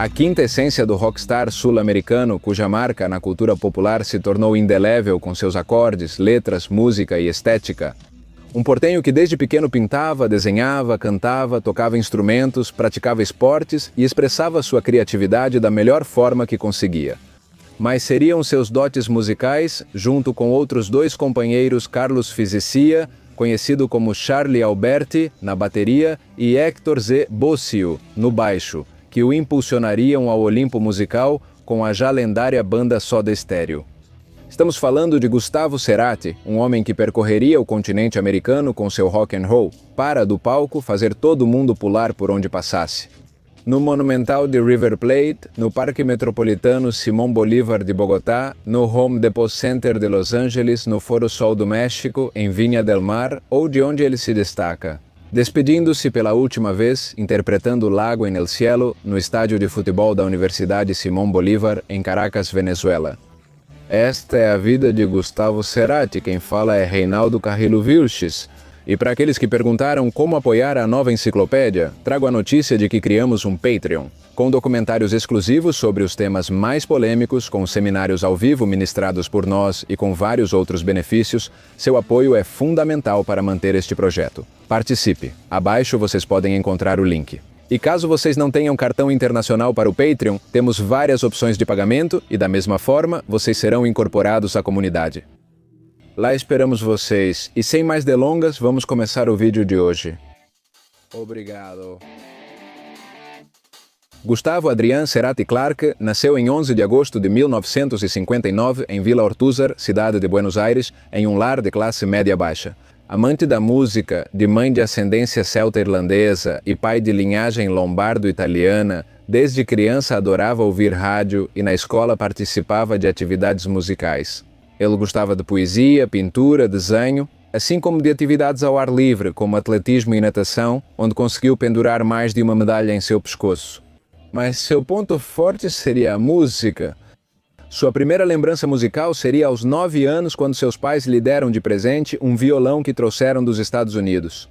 A quinta essência do rockstar sul-americano, cuja marca na cultura popular se tornou indelével com seus acordes, letras, música e estética. Um portenho que desde pequeno pintava, desenhava, cantava, tocava instrumentos, praticava esportes e expressava sua criatividade da melhor forma que conseguia. Mas seriam seus dotes musicais, junto com outros dois companheiros, Carlos Fizicia, conhecido como Charlie Alberti, na bateria, e Héctor Z. Bocio, no baixo, que o impulsionariam ao Olimpo musical com a já lendária banda Soda Stereo. Estamos falando de Gustavo Cerati, um homem que percorreria o continente americano com seu rock and roll, para do palco fazer todo mundo pular por onde passasse. No Monumental de River Plate, no Parque Metropolitano Simón Bolívar de Bogotá, no Home Depot Center de Los Angeles, no Foro Sol do México, em Viña del Mar, ou de onde ele se destaca. Despedindo-se pela última vez, interpretando Lago en el Cielo, no estádio de futebol da Universidade Simón Bolívar, em Caracas, Venezuela. Esta é a vida de Gustavo Cerati, quem fala é Reinaldo Carrillo Vilches. E para aqueles que perguntaram como apoiar a nova enciclopédia, trago a notícia de que criamos um Patreon, com documentários exclusivos sobre os temas mais polêmicos, com seminários ao vivo ministrados por nós e com vários outros benefícios. Seu apoio é fundamental para manter este projeto. Participe! Abaixo vocês podem encontrar o link. E caso vocês não tenham cartão internacional para o Patreon, temos várias opções de pagamento e, da mesma forma, vocês serão incorporados à comunidade. Lá esperamos vocês. E sem mais delongas, vamos começar o vídeo de hoje. Obrigado. Gustavo Adrián Cerati Clark nasceu em 11 de agosto de 1959 em Vila Ortúzar, cidade de Buenos Aires, em um lar de classe média-baixa. Amante da música, de mãe de ascendência celta-irlandesa e pai de linhagem lombardo-italiana, desde criança adorava ouvir rádio e na escola participava de atividades musicais. Ele gostava de poesia, pintura, desenho, assim como de atividades ao ar livre, como atletismo e natação, onde conseguiu pendurar mais de uma medalha em seu pescoço. Mas seu ponto forte seria a música. Sua primeira lembrança musical seria aos 9 anos, quando seus pais lhe deram de presente um violão que trouxeram dos Estados Unidos.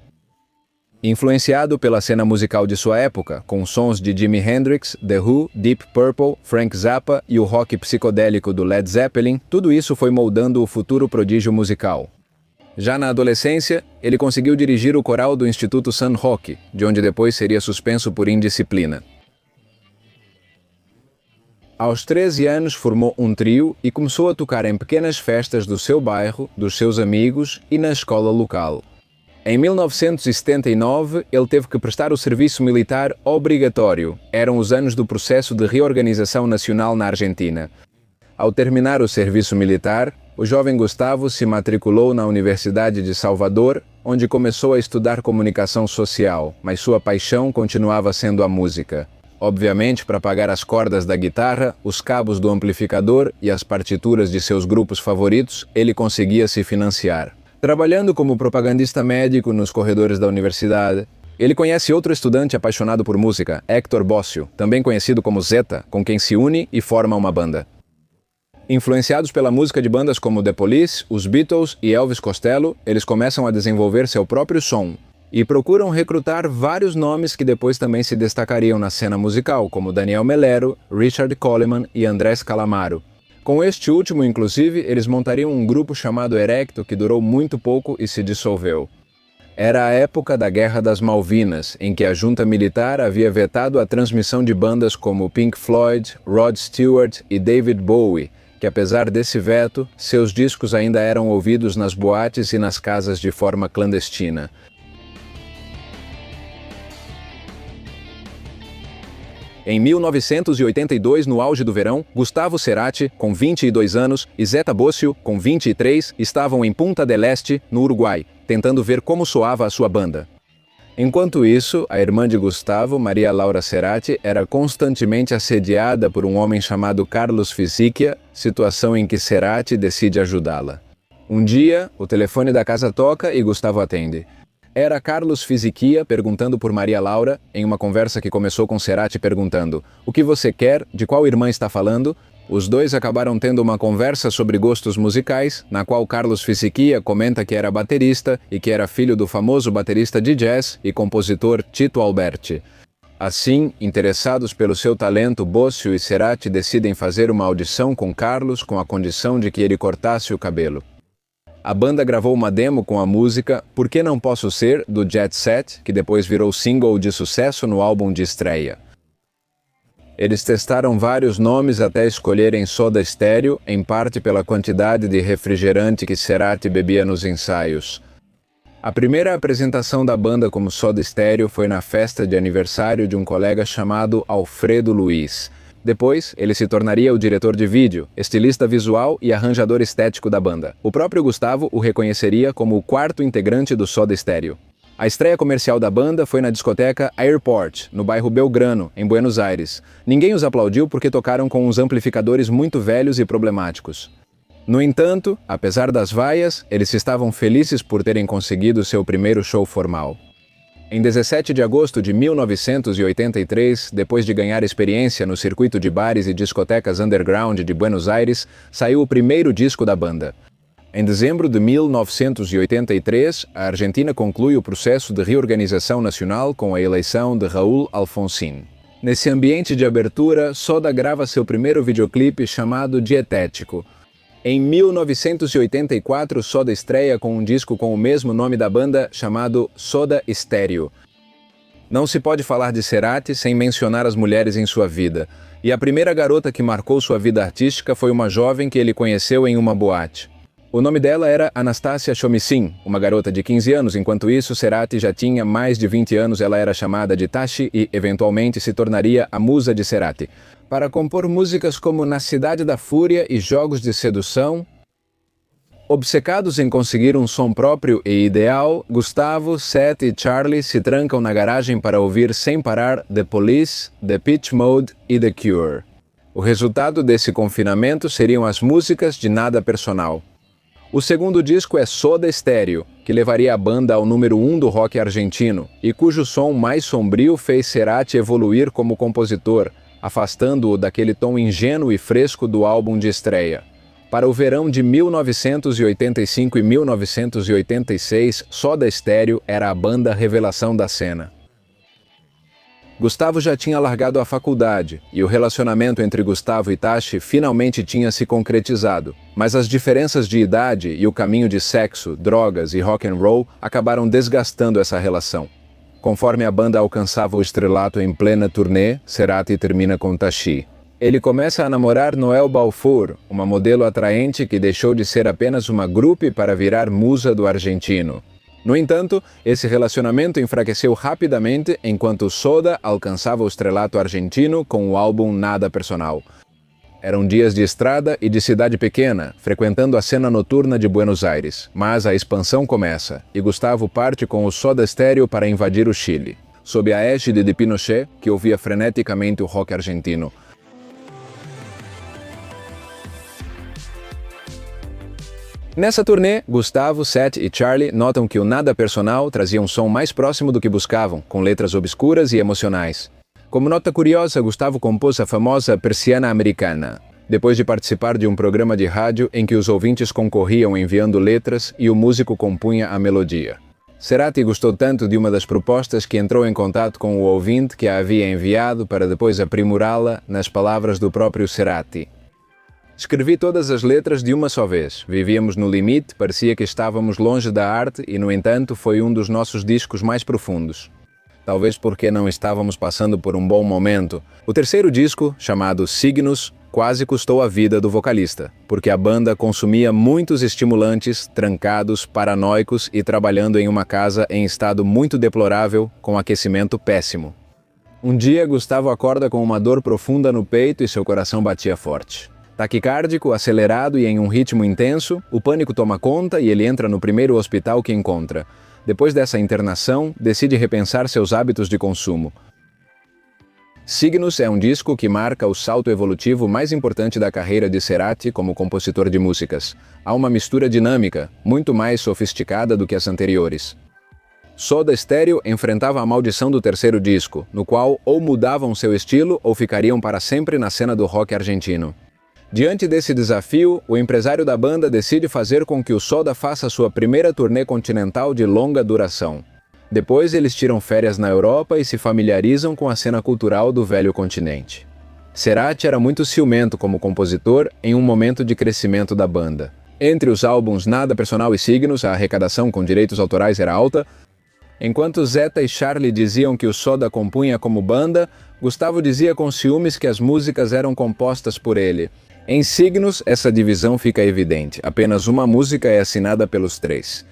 Influenciado pela cena musical de sua época, com sons de Jimi Hendrix, The Who, Deep Purple, Frank Zappa e o rock psicodélico do Led Zeppelin, tudo isso foi moldando o futuro prodígio musical. Já na adolescência, ele conseguiu dirigir o coral do Instituto San Roque, de onde depois seria suspenso por indisciplina. Aos 13 anos formou um trio e começou a tocar em pequenas festas do seu bairro, dos seus amigos e na escola local. Em 1979, ele teve que prestar o serviço militar obrigatório. Eram os anos do processo de reorganização nacional na Argentina. Ao terminar o serviço militar, o jovem Gustavo se matriculou na Universidade de Salvador, onde começou a estudar comunicação social, mas sua paixão continuava sendo a música. Obviamente, para pagar as cordas da guitarra, os cabos do amplificador e as partituras de seus grupos favoritos, ele conseguia se financiar. Trabalhando como propagandista médico nos corredores da universidade, ele conhece outro estudante apaixonado por música, Héctor Bocio, também conhecido como Zeta, com quem se une e forma uma banda. Influenciados pela música de bandas como The Police, os Beatles e Elvis Costello, eles começam a desenvolver seu próprio som e procuram recrutar vários nomes que depois também se destacariam na cena musical, como Daniel Melero, Richard Coleman e Andrés Calamaro. Com este último, inclusive, eles montariam um grupo chamado Erecto, que durou muito pouco e se dissolveu. Era a época da Guerra das Malvinas, em que a junta militar havia vetado a transmissão de bandas como Pink Floyd, Rod Stewart e David Bowie, que apesar desse veto, seus discos ainda eram ouvidos nas boates e nas casas de forma clandestina. Em 1982, no auge do verão, Gustavo Cerati, com 22 anos, e Zeta Bocio, com 23, estavam em Punta del Este, no Uruguai, tentando ver como soava a sua banda. Enquanto isso, a irmã de Gustavo, Maria Laura Cerati, era constantemente assediada por um homem chamado Carlos Fizicia, situação em que Cerati decide ajudá-la. Um dia, o telefone da casa toca e Gustavo atende. Era Carlos Fizicia perguntando por Maria Laura, em uma conversa que começou com Cerati perguntando: "O que você quer? De qual irmã está falando?" Os dois acabaram tendo uma conversa sobre gostos musicais, na qual Carlos Fizicia comenta que era baterista e que era filho do famoso baterista de jazz e compositor Tito Alberti. Assim, interessados pelo seu talento, Bosio e Cerati decidem fazer uma audição com Carlos com a condição de que ele cortasse o cabelo. A banda gravou uma demo com a música Por Que Não Posso Ser, do Jet Set, que depois virou single de sucesso no álbum de estreia. Eles testaram vários nomes até escolherem Soda Stereo, em parte pela quantidade de refrigerante que Cerati bebia nos ensaios. A primeira apresentação da banda como Soda Stereo foi na festa de aniversário de um colega chamado Alfredo Luiz. Depois, ele se tornaria o diretor de vídeo, estilista visual e arranjador estético da banda. O próprio Gustavo o reconheceria como o quarto integrante do Soda Stereo. A estreia comercial da banda foi na discoteca Airport, no bairro Belgrano, em Buenos Aires. Ninguém os aplaudiu porque tocaram com uns amplificadores muito velhos e problemáticos. No entanto, apesar das vaias, eles estavam felizes por terem conseguido seu primeiro show formal. Em 17 de agosto de 1983, depois de ganhar experiência no circuito de bares e discotecas underground de Buenos Aires, saiu o primeiro disco da banda. Em dezembro de 1983, a Argentina conclui o processo de reorganização nacional com a eleição de Raúl Alfonsín. Nesse ambiente de abertura, Soda grava seu primeiro videoclipe chamado Dietético. Em 1984, Soda estreia com um disco com o mesmo nome da banda, chamado Soda Stereo. Não se pode falar de Cerati sem mencionar as mulheres em sua vida, e a primeira garota que marcou sua vida artística foi uma jovem que ele conheceu em uma boate. O nome dela era Anastasia Chomicin, uma garota de 15 anos, enquanto isso Cerati já tinha mais de 20 anos, ela era chamada de Tashi e, eventualmente, se tornaria a musa de Cerati. Para compor músicas como Na Cidade da Fúria e Jogos de Sedução. Obcecados em conseguir um som próprio e ideal, Gustavo, Seth e Charlie se trancam na garagem para ouvir sem parar The Police, Depeche Mode e The Cure. O resultado desse confinamento seriam as músicas de Nada Personal. O segundo disco é Soda Stereo, que levaria a banda ao número 1 do rock argentino, e cujo som mais sombrio fez Cerati evoluir como compositor, afastando-o daquele tom ingênuo e fresco do álbum de estreia. Para o verão de 1985 e 1986, Soda Stereo era a banda revelação da cena. Gustavo já tinha largado a faculdade, e o relacionamento entre Gustavo e Tashi finalmente tinha se concretizado, mas as diferenças de idade e o caminho de sexo, drogas e rock and roll acabaram desgastando essa relação. Conforme a banda alcançava o estrelato em plena turnê, Cerati termina com Tashi. Ele começa a namorar Noel Balfour, uma modelo atraente que deixou de ser apenas uma groupie para virar musa do argentino. No entanto, esse relacionamento enfraqueceu rapidamente enquanto Soda alcançava o estrelato argentino com o álbum Nada Personal. Eram dias de estrada e de cidade pequena, frequentando a cena noturna de Buenos Aires. Mas a expansão começa, e Gustavo parte com o Soda Stereo para invadir o Chile, sob a égide de Pinochet, que ouvia freneticamente o rock argentino. Nessa turnê, Gustavo, Seth e Charlie notam que o Nada Personal trazia um som mais próximo do que buscavam, com letras obscuras e emocionais. Como nota curiosa, Gustavo compôs a famosa Persiana Americana, depois de participar de um programa de rádio em que os ouvintes concorriam enviando letras e o músico compunha a melodia. Cerati gostou tanto de uma das propostas que entrou em contato com o ouvinte que a havia enviado para depois aprimorá-la nas palavras do próprio Cerati. Escrevi todas as letras de uma só vez. Vivíamos no limite, parecia que estávamos longe da arte e, no entanto, foi um dos nossos discos mais profundos. Talvez porque não estávamos passando por um bom momento. O terceiro disco, chamado Signos, quase custou a vida do vocalista, porque a banda consumia muitos estimulantes, trancados, paranoicos e trabalhando em uma casa em estado muito deplorável, com aquecimento péssimo. Um dia, Gustavo acorda com uma dor profunda no peito e seu coração batia forte. Taquicárdico, acelerado e em um ritmo intenso, o pânico toma conta e ele entra no primeiro hospital que encontra. Depois dessa internação, decide repensar seus hábitos de consumo. Signos é um disco que marca o salto evolutivo mais importante da carreira de Cerati como compositor de músicas. Há uma mistura dinâmica, muito mais sofisticada do que as anteriores. Soda Stereo enfrentava a maldição do terceiro disco, no qual ou mudavam seu estilo ou ficariam para sempre na cena do rock argentino. Diante desse desafio, o empresário da banda decide fazer com que o Soda faça sua primeira turnê continental de longa duração. Depois eles tiram férias na Europa e se familiarizam com a cena cultural do velho continente. Cerati era muito ciumento como compositor em um momento de crescimento da banda. Entre os álbuns Nada Personal e Signos, a arrecadação com direitos autorais era alta. Enquanto Zeta e Charlie diziam que o Soda compunha como banda, Gustavo dizia com ciúmes que as músicas eram compostas por ele. Em Signos, essa divisão fica evidente. Apenas uma música é assinada pelos três.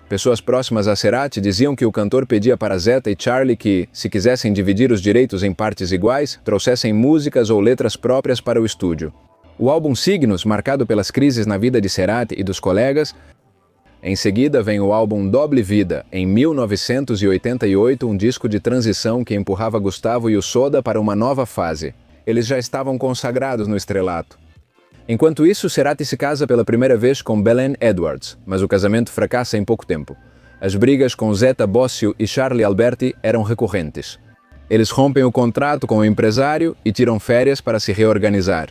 Pessoas próximas a Cerati diziam que o cantor pedia para Zeta e Charlie que, se quisessem dividir os direitos em partes iguais, trouxessem músicas ou letras próprias para o estúdio. O álbum Signos, marcado pelas crises na vida de Cerati e dos colegas. Em seguida vem o álbum Doble Vida, em 1988, um disco de transição que empurrava Gustavo e o Soda para uma nova fase. Eles já estavam consagrados no estrelato. Enquanto isso, Cerati se casa pela primeira vez com Belen Edwards, mas o casamento fracassa em pouco tempo. As brigas com Zeta Bosio e Charlie Alberti eram recorrentes. Eles rompem o contrato com o empresário e tiram férias para se reorganizar.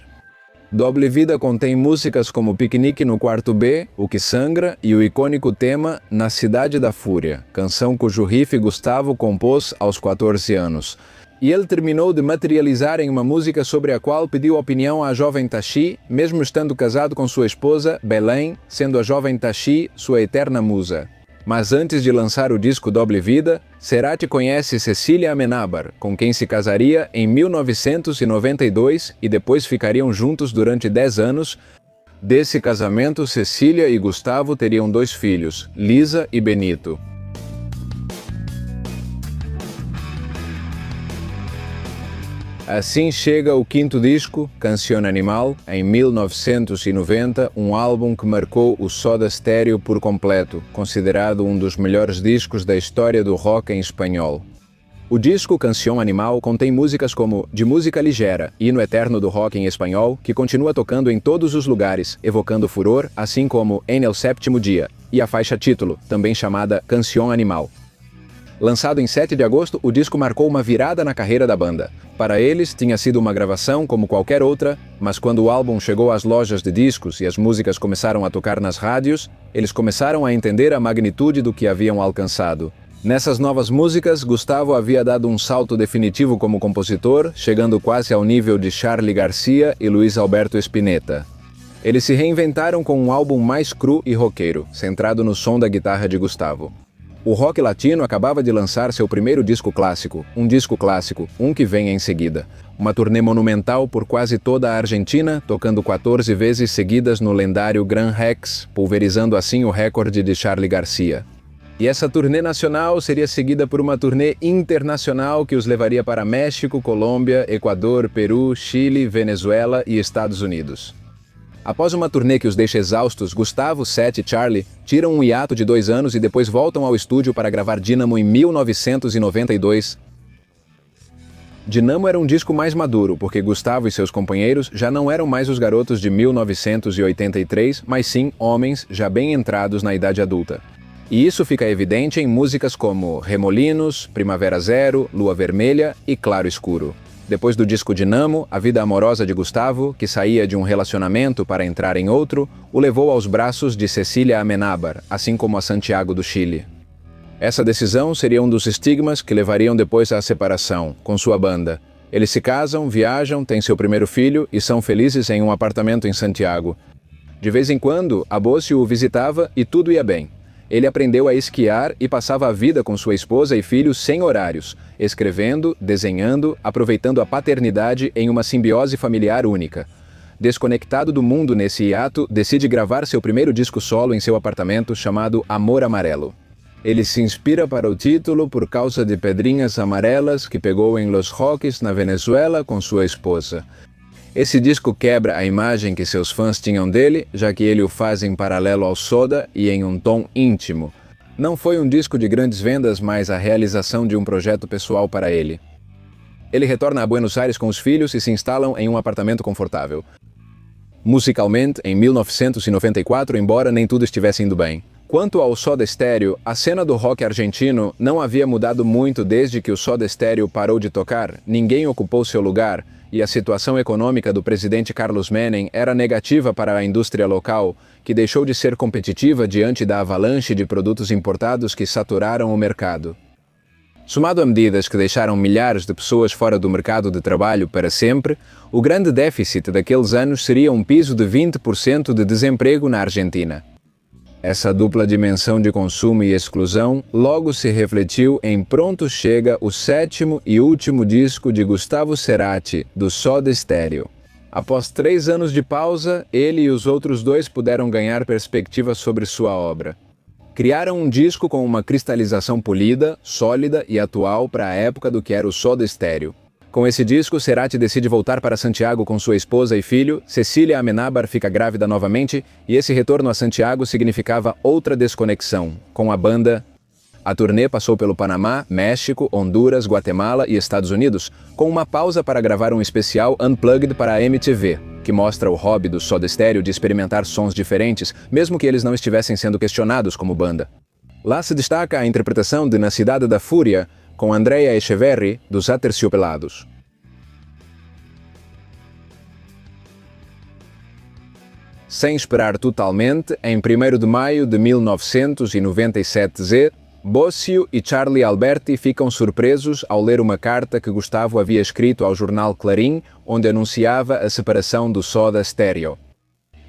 Doble Vida contém músicas como Piquenique no Quarto B, O Que Sangra e o icônico tema Na Cidade da Fúria, canção cujo riff Gustavo compôs aos 14 anos. E ele terminou de materializar em uma música sobre a qual pediu opinião à jovem Tashi, mesmo estando casado com sua esposa, Belém, sendo a jovem Tashi sua eterna musa. Mas antes de lançar o disco Doble Vida, Cerati conhece Cecília Amenábar, com quem se casaria em 1992 e depois ficariam juntos durante 10 anos. Desse casamento, Cecília e Gustavo teriam 2 filhos, Lisa e Benito. Assim chega o 5º disco, Canción Animal, em 1990, um álbum que marcou o Soda Stereo por completo, considerado um dos melhores discos da história do rock em espanhol. O disco Canción Animal contém músicas como De Música Ligeira, hino eterno do rock em espanhol, que continua tocando em todos os lugares, evocando furor, assim como En el Séptimo Dia, e a faixa título, também chamada Canción Animal. Lançado em 7 de agosto, o disco marcou uma virada na carreira da banda. Para eles, tinha sido uma gravação como qualquer outra, mas quando o álbum chegou às lojas de discos e as músicas começaram a tocar nas rádios, eles começaram a entender a magnitude do que haviam alcançado. Nessas novas músicas, Gustavo havia dado um salto definitivo como compositor, chegando quase ao nível de Charly Garcia e Luiz Alberto Spinetta. Eles se reinventaram com um álbum mais cru e roqueiro, centrado no som da guitarra de Gustavo. O rock latino acabava de lançar seu primeiro disco clássico, um que vem em seguida. Uma turnê monumental por quase toda a Argentina, tocando 14 vezes seguidas no lendário Gran Rex, pulverizando assim o recorde de Charly Garcia. E essa turnê nacional seria seguida por uma turnê internacional que os levaria para México, Colômbia, Equador, Peru, Chile, Venezuela e Estados Unidos. Após uma turnê que os deixa exaustos, Gustavo, Seth e Charlie tiram um hiato de 2 anos e depois voltam ao estúdio para gravar Dynamo em 1992. Dynamo era um disco mais maduro, porque Gustavo e seus companheiros já não eram mais os garotos de 1983, mas sim homens já bem entrados na idade adulta. E isso fica evidente em músicas como Remolinos, Primavera Zero, Lua Vermelha e Claro Escuro. Depois do disco Dynamo, a vida amorosa de Gustavo, que saía de um relacionamento para entrar em outro, o levou aos braços de Cecília Amenábar, assim como a Santiago do Chile. Essa decisão seria um dos estigmas que levariam depois à separação, com sua banda. Eles se casam, viajam, têm seu primeiro filho e são felizes em um apartamento em Santiago. De vez em quando, a Bosio o visitava e tudo ia bem. Ele aprendeu a esquiar e passava a vida com sua esposa e filhos sem horários, escrevendo, desenhando, aproveitando a paternidade em uma simbiose familiar única. Desconectado do mundo nesse hiato, decide gravar seu primeiro disco solo em seu apartamento chamado Amor Amarelo. Ele se inspira para o título por causa de pedrinhas amarelas que pegou em Los Roques, na Venezuela, com sua esposa. Esse disco quebra a imagem que seus fãs tinham dele, já que ele o faz em paralelo ao Soda e em um tom íntimo. Não foi um disco de grandes vendas, mas a realização de um projeto pessoal para ele. Ele retorna a Buenos Aires com os filhos e se instalam em um apartamento confortável. Musicalmente, em 1994, embora nem tudo estivesse indo bem. Quanto ao Soda Stereo, a cena do rock argentino não havia mudado muito desde que o Soda Stereo parou de tocar, ninguém ocupou seu lugar, e a situação econômica do presidente Carlos Menem era negativa para a indústria local, que deixou de ser competitiva diante da avalanche de produtos importados que saturaram o mercado. Somado a medidas que deixaram milhares de pessoas fora do mercado de trabalho para sempre, o grande déficit daqueles anos seria um piso de 20% de desemprego na Argentina. Essa dupla dimensão de consumo e exclusão logo se refletiu em Pronto Chega, o 7º e último disco de Gustavo Cerati, do Soda Stereo. Após 3 anos de pausa, ele e os outros 2 puderam ganhar perspectiva sobre sua obra. Criaram um disco com uma cristalização polida, sólida e atual para a época do que era o Soda Stereo. Com esse disco, Cerati decide voltar para Santiago com sua esposa e filho. Cecília Amenábar fica grávida novamente e esse retorno a Santiago significava outra desconexão com a banda. A turnê passou pelo Panamá, México, Honduras, Guatemala e Estados Unidos, com uma pausa para gravar um especial Unplugged para a MTV, que mostra o hobby do Soda Stereo de experimentar sons diferentes, mesmo que eles não estivessem sendo questionados como banda. Lá se destaca a interpretação de Na Cidade da Fúria, com Andrea Echeverri, dos Aterciopelados. Sem esperar totalmente, em 1º de maio de 1997, Bosio e Charlie Alberti ficam surpresos ao ler uma carta que Gustavo havia escrito ao jornal Clarim, onde anunciava a separação do Soda Stereo.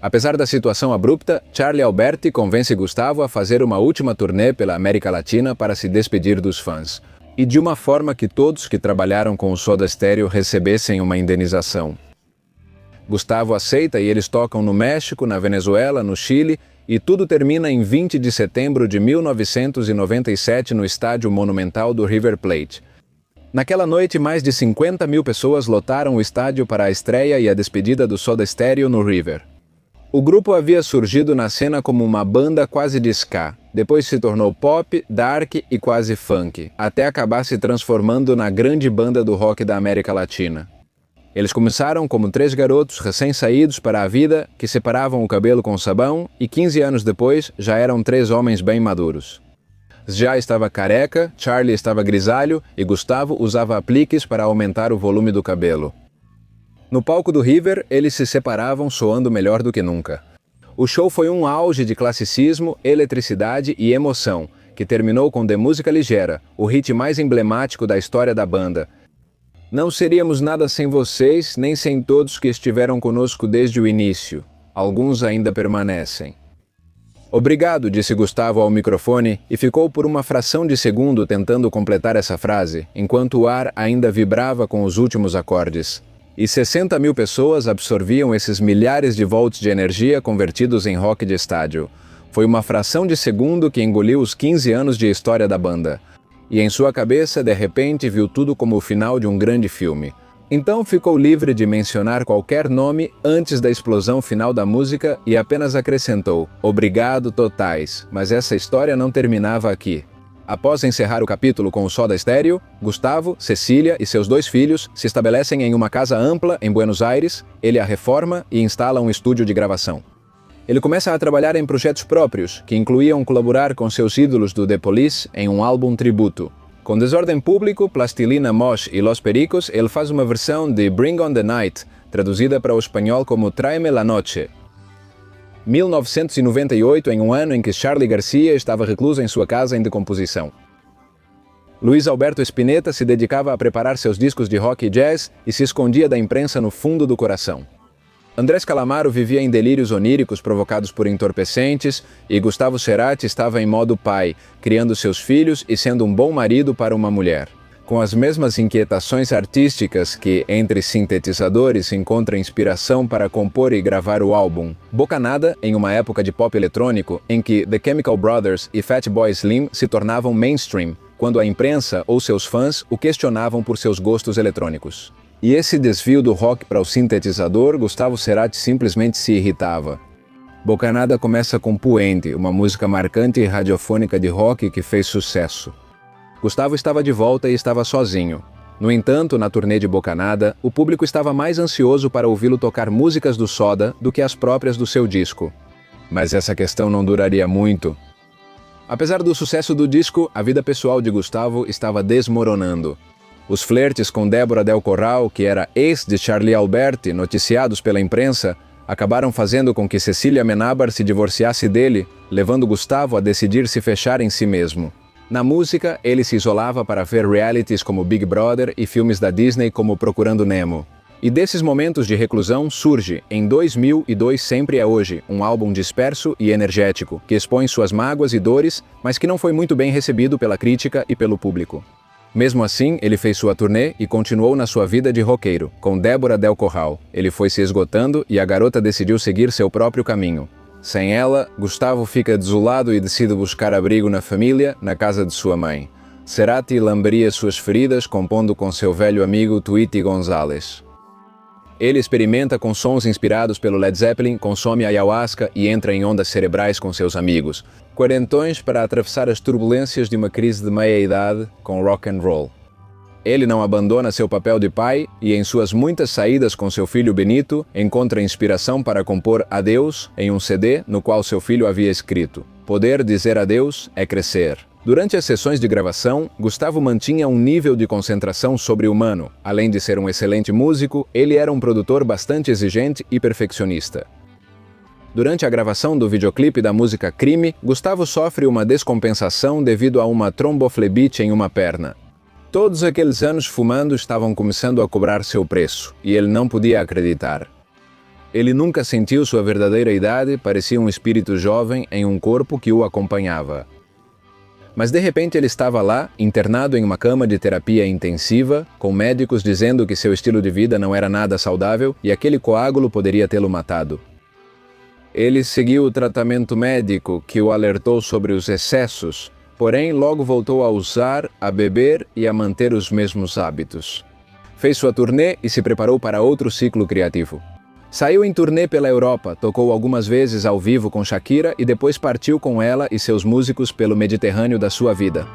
Apesar da situação abrupta, Charlie Alberti convence Gustavo a fazer uma última turnê pela América Latina para se despedir dos fãs, e de uma forma que todos que trabalharam com o Soda Stereo recebessem uma indenização. Gustavo aceita e eles tocam no México, na Venezuela, no Chile, e tudo termina em 20 de setembro de 1997 no estádio monumental do River Plate. Naquela noite, mais de 50 mil pessoas lotaram o estádio para a estreia e a despedida do Soda Stereo no River. O grupo havia surgido na cena como uma banda quase de ska, depois se tornou pop, dark e quase funk, até acabar se transformando na grande banda do rock da América Latina. Eles começaram como 3 garotos recém-saídos para a vida que separavam o cabelo com sabão e 15 anos depois já eram 3 homens bem maduros. Já estava careca, Charlie estava grisalho e Gustavo usava apliques para aumentar o volume do cabelo. No palco do River, eles se separavam soando melhor do que nunca. O show foi um auge de classicismo, eletricidade e emoção, que terminou com The Música Ligeira, o hit mais emblemático da história da banda. Não seríamos nada sem vocês, nem sem todos que estiveram conosco desde o início. Alguns ainda permanecem. Obrigado, disse Gustavo ao microfone e ficou por uma fração de segundo tentando completar essa frase, enquanto o ar ainda vibrava com os últimos acordes. E 60 mil pessoas absorviam esses milhares de volts de energia convertidos em rock de estádio. Foi uma fração de segundo que engoliu os 15 anos de história da banda. E em sua cabeça, de repente, viu tudo como o final de um grande filme. Então ficou livre de mencionar qualquer nome antes da explosão final da música e apenas acrescentou: "Obrigado totais", mas essa história não terminava aqui. Após encerrar o capítulo com o Soda Stereo, Gustavo, Cecília e seus 2 filhos se estabelecem em uma casa ampla em Buenos Aires, ele a reforma e instala um estúdio de gravação. Ele começa a trabalhar em projetos próprios, que incluíam colaborar com seus ídolos do The Police em um álbum tributo. Com Desordem Público, Plastilina Mosh e Los Pericos, ele faz uma versão de Bring on the Night, traduzida para o espanhol como Tráeme la Noche. 1998, em um ano em que Charly Garcia estava recluso em sua casa em decomposição. Luiz Alberto Spinetta se dedicava a preparar seus discos de rock e jazz e se escondia da imprensa no fundo do coração. Andrés Calamaro vivia em delírios oníricos provocados por entorpecentes e Gustavo Cerati estava em modo pai, criando seus filhos e sendo um bom marido para uma mulher. Com as mesmas inquietações artísticas que, entre sintetizadores, encontra inspiração para compor e gravar o álbum. Bocanada, em uma época de pop eletrônico, em que The Chemical Brothers e Fatboy Slim se tornavam mainstream, quando a imprensa ou seus fãs o questionavam por seus gostos eletrônicos. E esse desvio do rock para o sintetizador, Gustavo Cerati simplesmente se irritava. Bocanada começa com Puente, uma música marcante e radiofônica de rock que fez sucesso. Gustavo estava de volta e estava sozinho. No entanto, na turnê de Bocanada, o público estava mais ansioso para ouvi-lo tocar músicas do Soda do que as próprias do seu disco. Mas essa questão não duraria muito. Apesar do sucesso do disco, a vida pessoal de Gustavo estava desmoronando. Os flertes com Débora Del Corral, que era ex de Charlie Alberti, noticiados pela imprensa, acabaram fazendo com que Cecília Menábar se divorciasse dele, levando Gustavo a decidir se fechar em si mesmo. Na música, ele se isolava para ver realities como Big Brother e filmes da Disney como Procurando Nemo. E desses momentos de reclusão surge, em 2002 Sempre é Hoje, um álbum disperso e energético, que expõe suas mágoas e dores, mas que não foi muito bem recebido pela crítica e pelo público. Mesmo assim, ele fez sua turnê e continuou na sua vida de roqueiro, com Débora Del Corral. Ele foi se esgotando e a garota decidiu seguir seu próprio caminho. Sem ela, Gustavo fica desolado e decide buscar abrigo na família, na casa de sua mãe. Cerati lamberia suas feridas compondo com seu velho amigo Tweety Gonzalez. Ele experimenta com sons inspirados pelo Led Zeppelin, consome ayahuasca e entra em ondas cerebrais com seus amigos. Quarentões para atravessar as turbulências de uma crise de meia-idade com rock and roll. Ele não abandona seu papel de pai e, em suas muitas saídas com seu filho Benito, encontra inspiração para compor Adeus em um CD no qual seu filho havia escrito: "Poder dizer adeus é crescer". Durante as sessões de gravação, Gustavo mantinha um nível de concentração sobre-humano. Além de ser um excelente músico, ele era um produtor bastante exigente e perfeccionista. Durante a gravação do videoclipe da música Crime, Gustavo sofre uma descompensação devido a uma tromboflebite em uma perna. Todos aqueles anos fumando estavam começando a cobrar seu preço, e ele não podia acreditar. Ele nunca sentiu sua verdadeira idade, parecia um espírito jovem em um corpo que o acompanhava. Mas de repente ele estava lá, internado em uma cama de terapia intensiva, com médicos dizendo que seu estilo de vida não era nada saudável e aquele coágulo poderia tê-lo matado. Ele seguiu o tratamento médico que o alertou sobre os excessos, porém logo voltou a usar, a beber e a manter os mesmos hábitos. Fez sua turnê e se preparou para outro ciclo criativo. Saiu em turnê pela Europa, tocou algumas vezes ao vivo com Shakira e depois partiu com ela e seus músicos pelo Mediterrâneo da sua vida.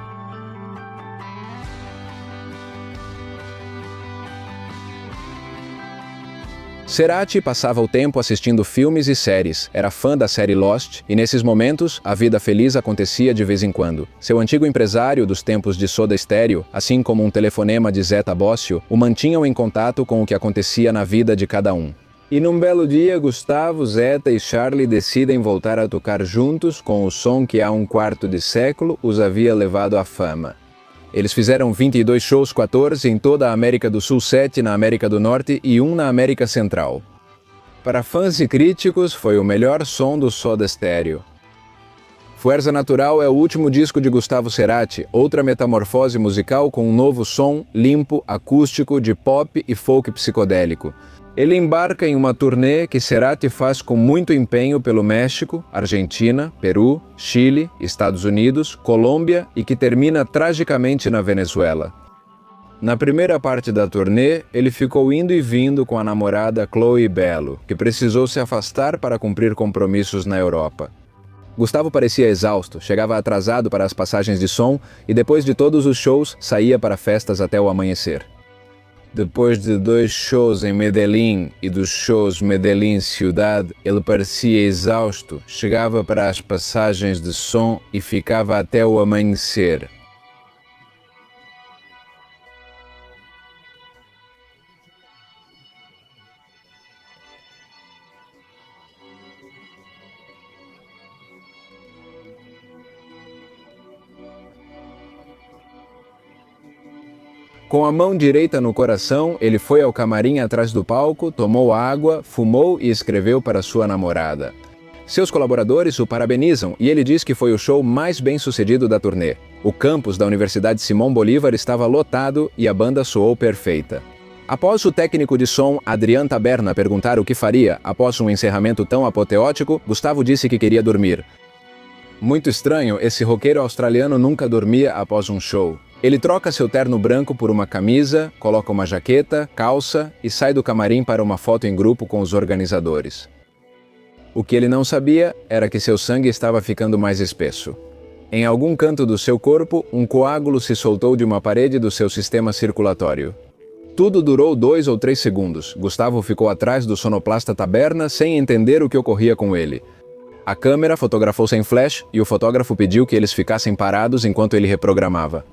Cerati passava o tempo assistindo filmes e séries, era fã da série Lost e nesses momentos a vida feliz acontecia de vez em quando. Seu antigo empresário dos tempos de Soda Stereo, assim como um telefonema de Zeta Bosio, o mantinham em contato com o que acontecia na vida de cada um. E num belo dia, Gustavo, Zeta e Charlie decidem voltar a tocar juntos com o som que há um quarto de século os havia levado à fama. Eles fizeram 22 shows, 14 em toda a América do Sul, 7 na América do Norte e 1 na América Central. Para fãs e críticos, foi o melhor som do Soda Stereo. Fuerza Natural é o último disco de Gustavo Cerati, outra metamorfose musical com um novo som, limpo, acústico, de pop e folk psicodélico. Ele embarca em uma turnê que Cerati faz com muito empenho pelo México, Argentina, Peru, Chile, Estados Unidos, Colômbia e que termina tragicamente na Venezuela. Na primeira parte da turnê, ele ficou indo e vindo com a namorada Chloe Bello, que precisou se afastar para cumprir compromissos na Europa. Gustavo parecia exausto, chegava atrasado para as passagens de som e depois de todos os shows saía para festas até o amanhecer. Depois de 2 shows em Medellín e dos shows Medellín-Ciudad, ele parecia exausto, chegava para as passagens de som e ficava até o amanhecer. Com a mão direita no coração, ele foi ao camarim atrás do palco, tomou água, fumou e escreveu para sua namorada. Seus colaboradores o parabenizam e ele diz que foi o show mais bem-sucedido da turnê. O campus da Universidade Simón Bolívar estava lotado e a banda soou perfeita. Após o técnico de som Adrián Taberna perguntar o que faria após um encerramento tão apoteótico, Gustavo disse que queria dormir. Muito estranho, esse roqueiro australiano nunca dormia após um show. Ele troca seu terno branco por uma camisa, coloca uma jaqueta, calça e sai do camarim para uma foto em grupo com os organizadores. O que ele não sabia era que seu sangue estava ficando mais espesso. Em algum canto do seu corpo, um coágulo se soltou de uma parede do seu sistema circulatório. Tudo durou 2 ou 3 segundos. Gustavo ficou atrás do sonoplasta Taberna sem entender o que ocorria com ele. A câmera fotografou sem flash e o fotógrafo pediu que eles ficassem parados enquanto ele reprogramava.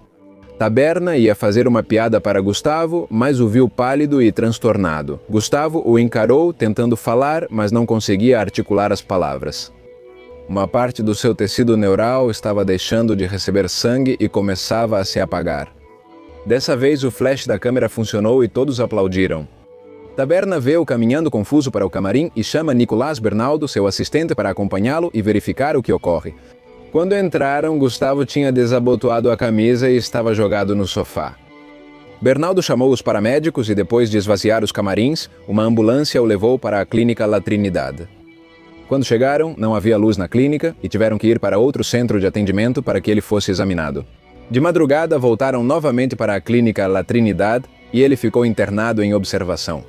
Taberna ia fazer uma piada para Gustavo, mas o viu pálido e transtornado. Gustavo o encarou, tentando falar, mas não conseguia articular as palavras. Uma parte do seu tecido neural estava deixando de receber sangue e começava a se apagar. Dessa vez o flash da câmera funcionou e todos aplaudiram. Taberna vê-o caminhando confuso para o camarim e chama Nicolás Bernaldo, seu assistente, para acompanhá-lo e verificar o que ocorre. Quando entraram, Gustavo tinha desabotoado a camisa e estava jogado no sofá. Bernaldo chamou os paramédicos e, depois de esvaziar os camarins, uma ambulância o levou para a clínica La Trinidad. Quando chegaram, não havia luz na clínica e tiveram que ir para outro centro de atendimento para que ele fosse examinado. De madrugada, voltaram novamente para a clínica La Trinidad e ele ficou internado em observação.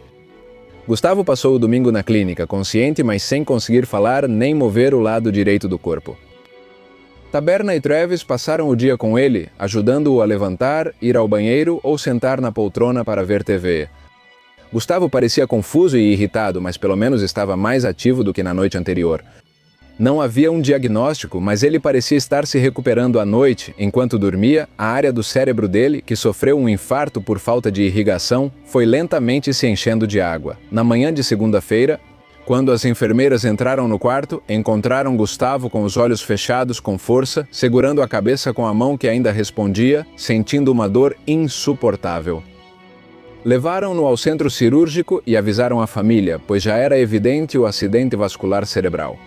Gustavo passou o domingo na clínica, consciente, mas sem conseguir falar nem mover o lado direito do corpo. Taberna e Travis passaram o dia com ele, ajudando-o a levantar, ir ao banheiro ou sentar na poltrona para ver TV. Gustavo parecia confuso e irritado, mas pelo menos estava mais ativo do que na noite anterior. Não havia um diagnóstico, mas ele parecia estar se recuperando à noite. Enquanto dormia, a área do cérebro dele, que sofreu um infarto por falta de irrigação, foi lentamente se enchendo de água. Na manhã de segunda-feira, quando as enfermeiras entraram no quarto, encontraram Gustavo com os olhos fechados com força, segurando a cabeça com a mão que ainda respondia, sentindo uma dor insuportável. Levaram-no ao centro cirúrgico e avisaram a família, pois já era evidente o acidente vascular cerebral.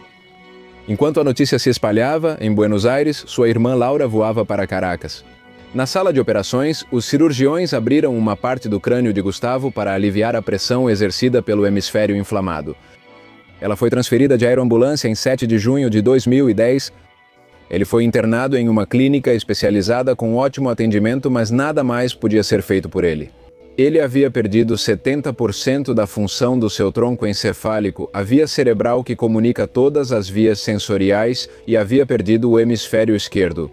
Enquanto a notícia se espalhava, em Buenos Aires, sua irmã Laura voava para Caracas. Na sala de operações, os cirurgiões abriram uma parte do crânio de Gustavo para aliviar a pressão exercida pelo hemisfério inflamado. Ela foi transferida de aeroambulância em 7 de junho de 2010. Ele foi internado em uma clínica especializada com ótimo atendimento, mas nada mais podia ser feito por ele. Ele havia perdido 70% da função do seu tronco encefálico, a via cerebral que comunica todas as vias sensoriais, e havia perdido o hemisfério esquerdo.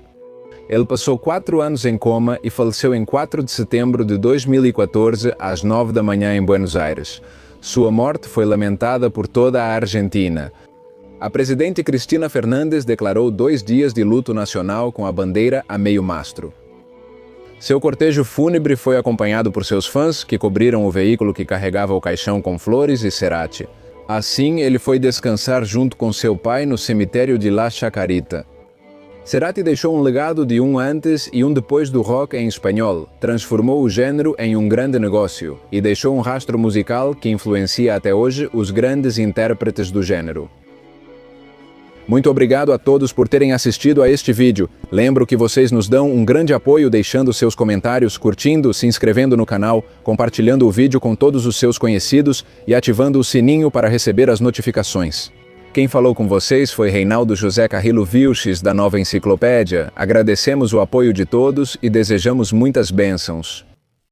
Ele passou 4 anos em coma e faleceu em 4 de setembro de 2014, às 9 da manhã em Buenos Aires. Sua morte foi lamentada por toda a Argentina. A presidente Cristina Fernández declarou 2 dias de luto nacional com a bandeira a meio mastro. Seu cortejo fúnebre foi acompanhado por seus fãs, que cobriram o veículo que carregava o caixão com flores e cerate. Assim, ele foi descansar junto com seu pai no cemitério de La Chacarita. Cerati deixou um legado de um antes e um depois do rock em espanhol, transformou o gênero em um grande negócio e deixou um rastro musical que influencia até hoje os grandes intérpretes do gênero. Muito obrigado a todos por terem assistido a este vídeo. Lembro que vocês nos dão um grande apoio deixando seus comentários, curtindo, se inscrevendo no canal, compartilhando o vídeo com todos os seus conhecidos e ativando o sininho para receber as notificações. Quem falou com vocês foi Reinaldo José Carrillo Vilches, da Nova Enciclopédia. Agradecemos o apoio de todos e desejamos muitas bênçãos.